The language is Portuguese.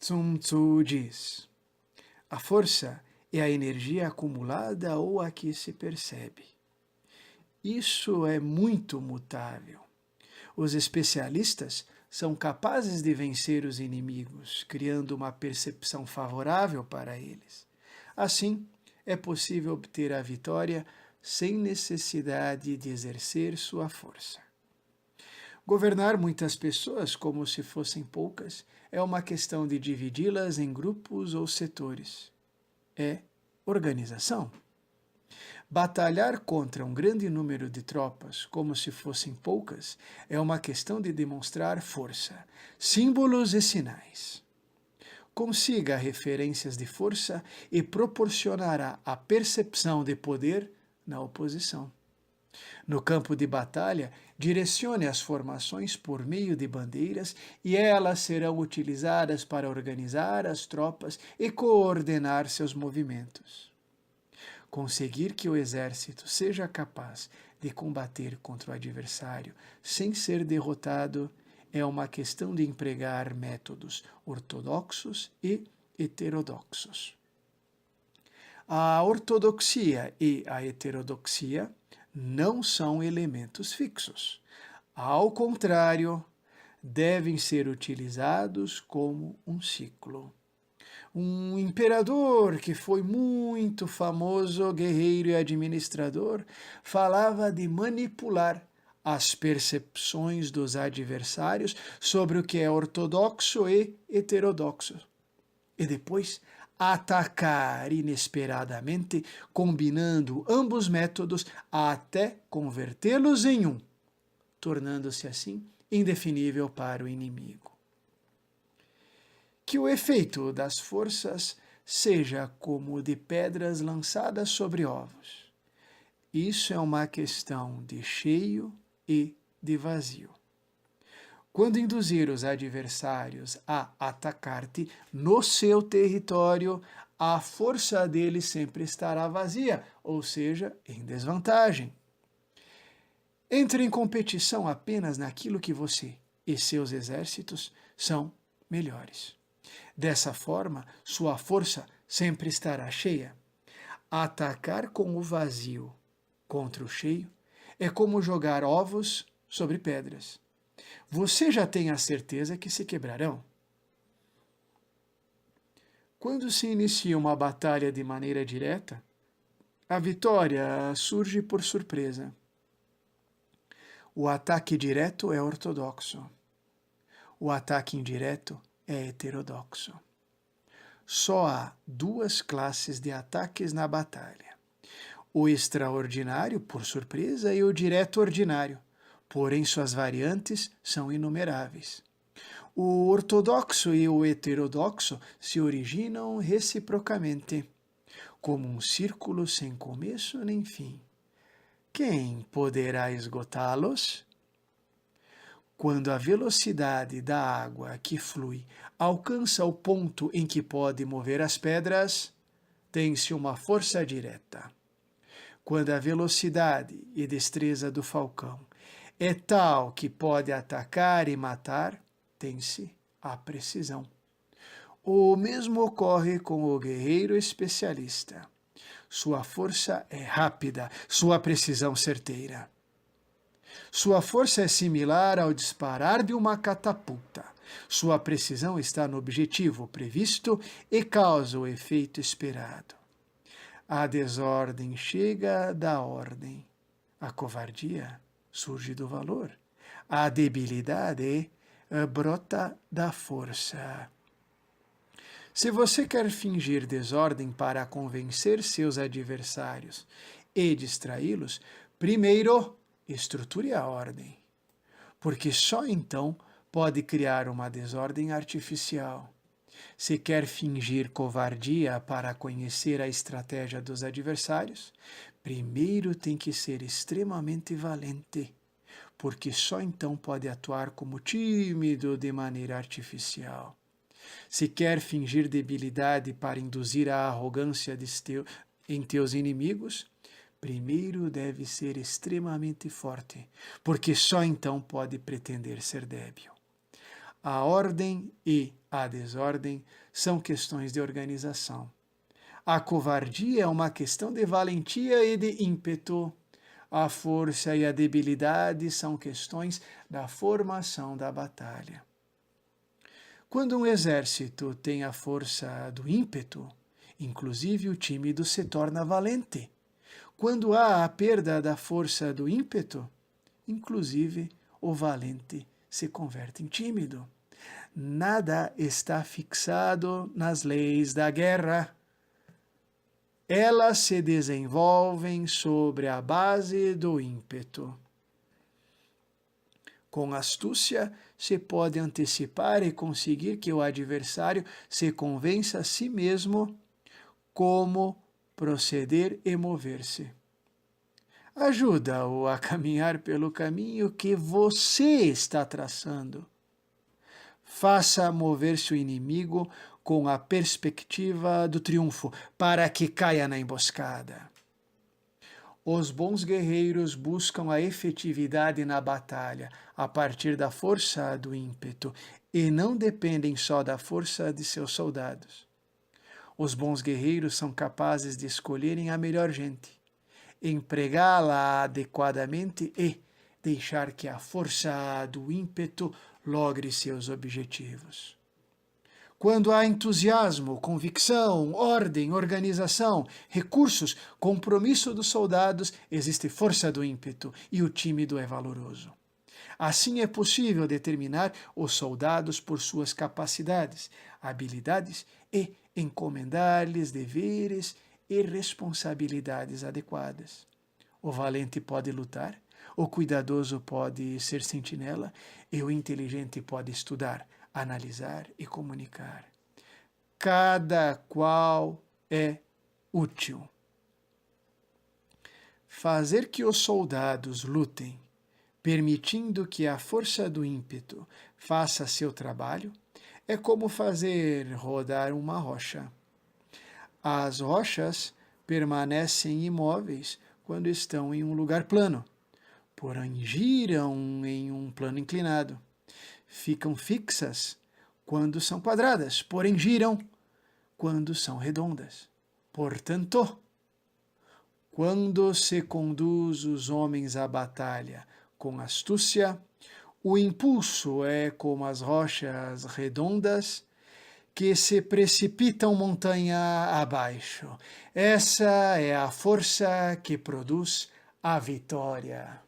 Sun Tzu diz: a força é a energia acumulada ou a que se percebe. Isso é muito mutável. Os especialistas são capazes de vencer os inimigos, criando uma percepção favorável para eles. Assim, é possível obter a vitória sem necessidade de exercer sua força. Governar muitas pessoas como se fossem poucas é uma questão de dividi-las em grupos ou setores. É organização. Batalhar contra um grande número de tropas como se fossem poucas é uma questão de demonstrar força, símbolos e sinais. Consiga referências de força e proporcionará a percepção de poder na oposição. No campo de batalha, direcione as formações por meio de bandeiras e elas serão utilizadas para organizar as tropas e coordenar seus movimentos. Conseguir que o exército seja capaz de combater contra o adversário sem ser derrotado é uma questão de empregar métodos ortodoxos e heterodoxos. A ortodoxia e a heterodoxia não são elementos fixos. Ao contrário, devem ser utilizados como um ciclo. Um imperador que foi muito famoso, guerreiro e administrador, falava de manipular as percepções dos adversários sobre o que é ortodoxo e heterodoxo. E depois atacar inesperadamente, combinando ambos métodos até convertê-los em um, tornando-se assim indefinível para o inimigo. Que o efeito das forças seja como o de pedras lançadas sobre ovos. Isso é uma questão de cheio e de vazio. Quando induzir os adversários a atacar-te no seu território, a força deles sempre estará vazia, ou seja, em desvantagem. Entre em competição apenas naquilo que você e seus exércitos são melhores. Dessa forma, sua força sempre estará cheia. Atacar com o vazio contra o cheio é como jogar ovos sobre pedras. Você já tem a certeza que se quebrarão. Quando se inicia uma batalha de maneira direta, a vitória surge por surpresa. O ataque direto é ortodoxo. O ataque indireto é heterodoxo. Só há duas classes de ataques na batalha: o extraordinário, por surpresa, e o direto ordinário, porém suas variantes são inumeráveis. O ortodoxo e o heterodoxo se originam reciprocamente, como um círculo sem começo nem fim. Quem poderá esgotá-los? Quando a velocidade da água que flui alcança o ponto em que pode mover as pedras, tem-se uma força direta. Quando a velocidade e destreza do falcão é tal que pode atacar e matar, tem-se a precisão. O mesmo ocorre com o guerreiro especialista. Sua força é rápida, sua precisão certeira. Sua força é similar ao disparar de uma catapulta. Sua precisão está no objetivo previsto e causa o efeito esperado. A desordem chega da ordem. A covardia surge do valor. A debilidade brota da força. Se você quer fingir desordem para convencer seus adversários e distraí-los, primeiro estruture a ordem, porque só então pode criar uma desordem artificial. Se quer fingir covardia para conhecer a estratégia dos adversários, primeiro tem que ser extremamente valente, porque só então pode atuar como tímido de maneira artificial. Se quer fingir debilidade para induzir a arrogância em teus inimigos, primeiro deve ser extremamente forte, porque só então pode pretender ser débil. A ordem e a desordem são questões de organização. A covardia é uma questão de valentia e de ímpeto. A força e a debilidade são questões da formação da batalha. Quando um exército tem a força do ímpeto, inclusive o tímido se torna valente. Quando há a perda da força do ímpeto, inclusive o valente se converte em tímido. Nada está fixado nas leis da guerra. Elas se desenvolvem sobre a base do ímpeto. Com astúcia, se pode antecipar e conseguir que o adversário se convença a si mesmo como proceder e mover-se. Ajuda-o a caminhar pelo caminho que você está traçando. Faça mover-se o inimigo com a perspectiva do triunfo, para que caia na emboscada. Os bons guerreiros buscam a efetividade na batalha a partir da força do ímpeto e não dependem só da força de seus soldados. Os bons guerreiros são capazes de escolherem a melhor gente, empregá-la adequadamente e deixar que a força do ímpeto logre seus objetivos. Quando há entusiasmo, convicção, ordem, organização, recursos, compromisso dos soldados, existe força do ímpeto e o tímido é valoroso. Assim é possível determinar os soldados por suas capacidades, habilidades e encomendar-lhes deveres e responsabilidades adequadas. O valente pode lutar, o cuidadoso pode ser sentinela e o inteligente pode estudar, analisar e comunicar. Cada qual é útil. Fazer que os soldados lutem, permitindo que a força do ímpeto faça seu trabalho, é como fazer rodar uma rocha. As rochas permanecem imóveis quando estão em um lugar plano, porém giram em um plano inclinado. Ficam fixas quando são quadradas, porém giram quando são redondas. Portanto, quando se conduz os homens à batalha com astúcia, o impulso é como as rochas redondas que se precipitam montanha abaixo. Essa é a força que produz a vitória.